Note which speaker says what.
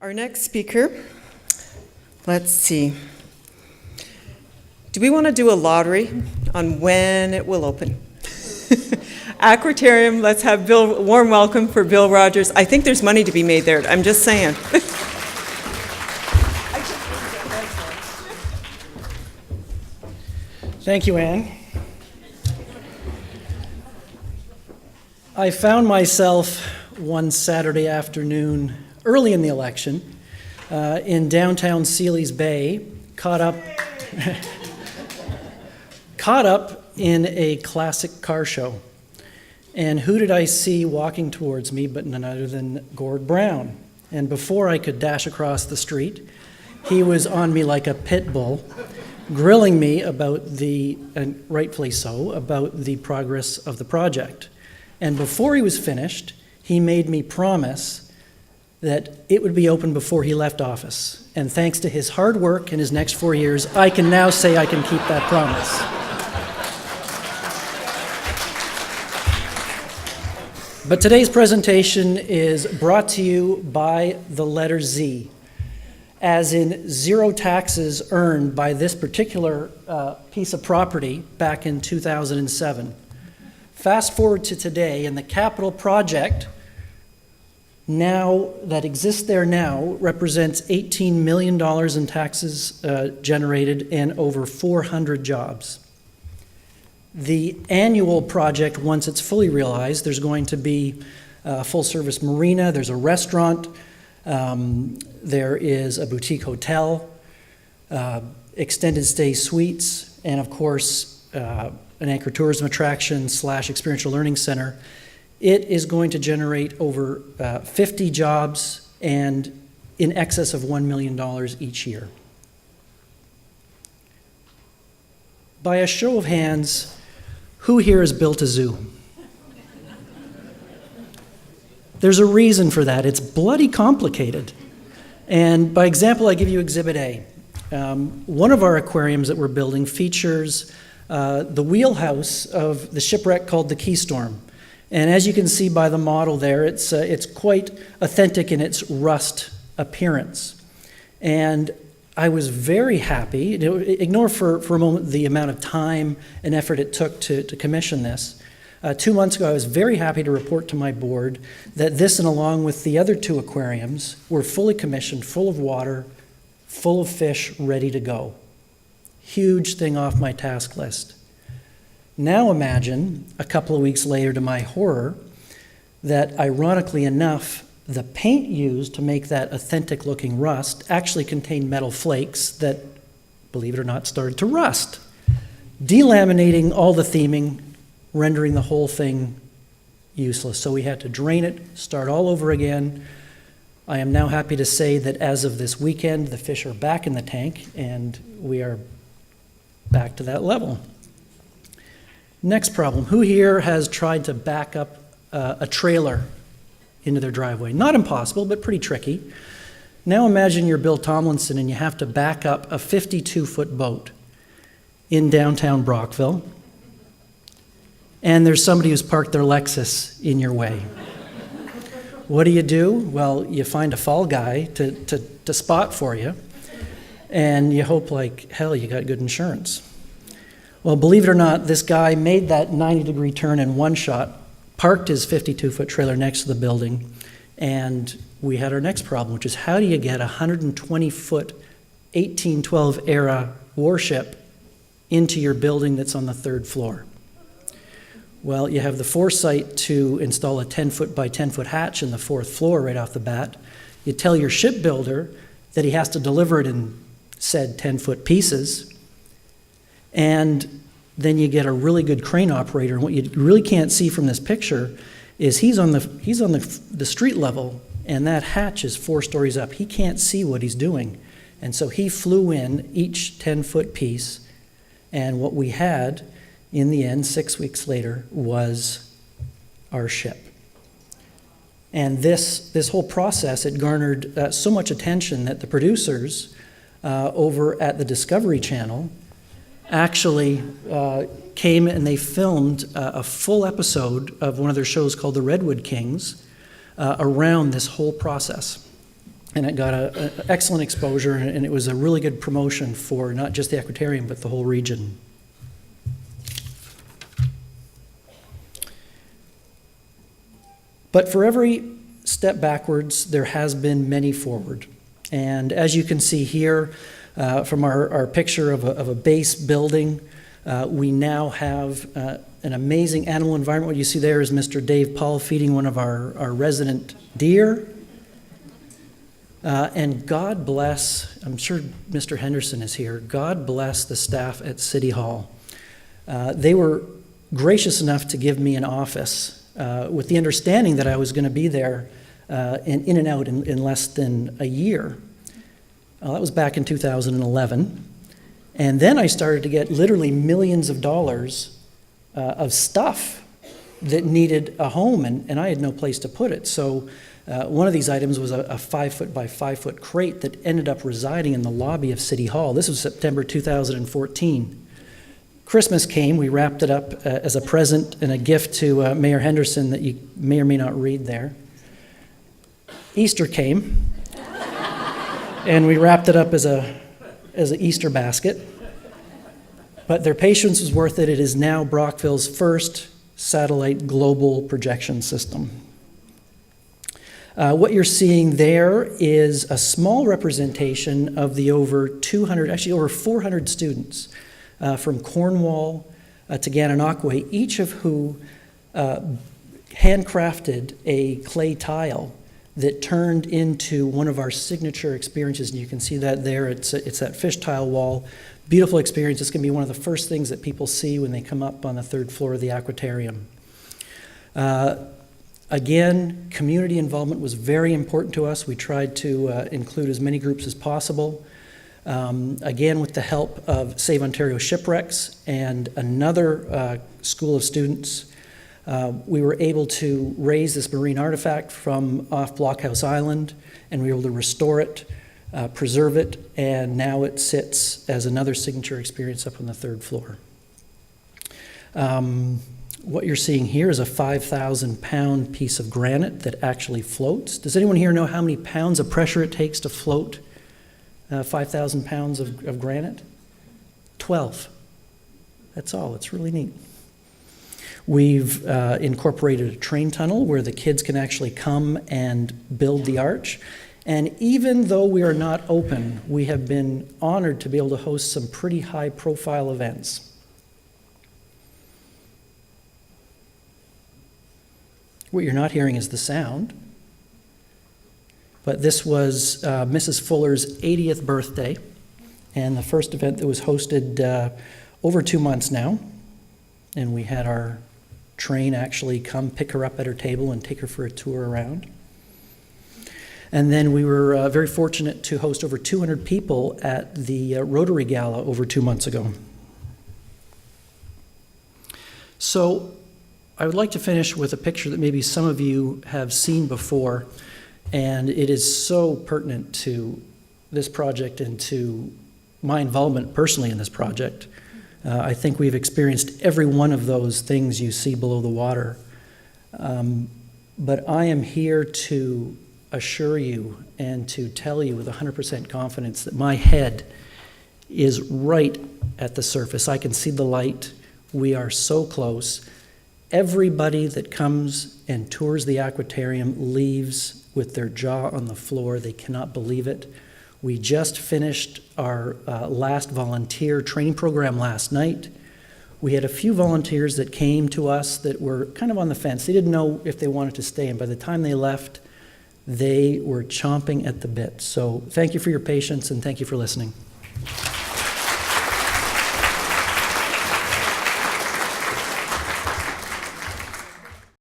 Speaker 1: Our next speaker, let's see. Do we want to do a lottery on when it will open? Aquatarium, let's have Bill, warm welcome for Bill Rogers. I think there's money to be made there, I'm just saying.
Speaker 2: Thank you, Anne. I found myself one Saturday afternoon, early in the election, in downtown Sealy's Bay, caught up in a classic car show. And who did I see walking towards me but none other than Gord Brown. And before I could dash across the street, he was on me like a pit bull, grilling me about and rightfully so, about the progress of the project. And before he was finished, he made me promise that it would be open before he left office. And thanks to his hard work in his next 4 years, I can now say I can keep that promise. But today's presentation is brought to you by the letter Z, as in zero taxes earned by this particular piece of property back in 2007. Fast forward to today, and the capital project now that exists there now represents $18 million in taxes generated and over 400 jobs. The annual project, once it's fully realized, there's going to be a full-service marina, there's a restaurant, there is a boutique hotel, extended stay suites, and of course, an anchor tourism attraction / experiential learning center. It is going to generate over 50 jobs and in excess of $1 million each year. By a show of hands, who here has built a zoo? There's a reason for that. It's bloody complicated. And by example, I give you Exhibit A. One of our aquariums that we're building features the wheelhouse of the shipwreck called the Keystorm. And as you can see by the model there, it's quite authentic in its rust appearance. And I was very happy, ignore for a moment the amount of time and effort it took to commission this. 2 months ago, I was very happy to report to my board that this, and along with the other 2 aquariums, were fully commissioned, full of water, full of fish, ready to go. Huge thing off my task list. Now imagine, a couple of weeks later to my horror, that ironically enough, the paint used to make that authentic looking rust actually contained metal flakes that, believe it or not, started to rust, delaminating all the theming, rendering the whole thing useless. So we had to drain it, start all over again. I am now happy to say that as of this weekend, the fish are back in the tank and we are back to that level. Next problem, who here has tried to back up a trailer into their driveway? Not impossible, but pretty tricky. Now imagine you're Bill Tomlinson and you have to back up a 52-foot boat in downtown Brockville, and there's somebody who's parked their Lexus in your way. What do? Well, you find a fall guy to spot for you, and you hope like hell you got good insurance. Well, believe it or not, this guy made that 90-degree turn in one shot, parked his 52-foot trailer next to the building, and we had our next problem, which is how do you get a 120-foot 1812-era warship into your building that's on the 3rd floor? Well, you have the foresight to install a 10-foot by 10-foot hatch in the 4th floor right off the bat. You tell your shipbuilder that he has to deliver it in said 10-foot pieces, and then you get a really good crane operator. And what you really can't see from this picture is he's on the street level, and that hatch is 4 stories up. He can't see what he's doing. And so he flew in each 10-foot piece, and what we had in the end, 6 weeks later, was our ship. And this whole process, it garnered so much attention that the producers over at the Discovery Channel actually came and they filmed a full episode of one of their shows called The Redwood Kings around this whole process. And it got an excellent exposure, and it was a really good promotion for not just the Aquatarium, but the whole region. But for every step backwards, there has been many forward. And as you can see here, from our picture of a base building, we now have an amazing animal environment. What you see there is Mr. Dave Paul feeding one of our resident deer. And God bless, I'm sure Mr. Henderson is here, God bless the staff at City Hall. They were gracious enough to give me an office with the understanding that I was going to be there and in and out in less than a year. That was back in 2011. And then I started to get literally millions of dollars of stuff that needed a home, and I had no place to put it. So one of these items was a 5-foot by 5-foot crate that ended up residing in the lobby of City Hall. This was September 2014. Christmas came, we wrapped it up as a present and a gift to Mayor Henderson that you may or may not read there. Easter came, and we wrapped it up as an Easter basket. But their patience was worth it. It is now Brockville's first satellite global projection system. What you're seeing there is a small representation of the over 200, actually over 400 students from Cornwall to Gananoque, each of who handcrafted a clay tile that turned into one of our signature experiences. And you can see that there. It's that fish tile wall. Beautiful experience. It's going to be one of the first things that people see when they come up on the 3rd floor of the Aquatarium. Again, community involvement was very important to us. We tried to include as many groups as possible. Again, with the help of Save Ontario Shipwrecks and another school of students, we were able to raise this marine artifact from off Blockhouse Island, and we were able to restore it, preserve it, and now it sits as another signature experience up on the 3rd floor. What you're seeing here is a 5,000-pound piece of granite that actually floats. Does anyone here know how many pounds of pressure it takes to float 5,000 pounds of granite? 12. That's all. It's really neat. We've incorporated a train tunnel where the kids can actually come and build the arch. And even though we are not open, we have been honored to be able to host some pretty high-profile events. What you're not hearing is the sound, but this was Mrs. Fuller's 80th birthday, and the first event that was hosted over 2 months now, and we had our train actually come pick her up at her table and take her for a tour around. And then we were very fortunate to host over 200 people at the Rotary Gala over 2 months ago. So I would like to finish with a picture that maybe some of you have seen before, and it is so pertinent to this project and to my involvement personally in this project. I think we've experienced every one of those things you see below the water. But I am here to assure you and to tell you with 100% confidence that my head is right at the surface. I can see the light. We are so close. Everybody that comes and tours the Aquatarium leaves with their jaw on the floor. They cannot believe it. We just finished our last volunteer training program last night. We had a few volunteers that came to us that were kind of on the fence. They didn't know if they wanted to stay, and by the time they left, they were chomping at the bit. So thank you for your patience, and thank you for listening.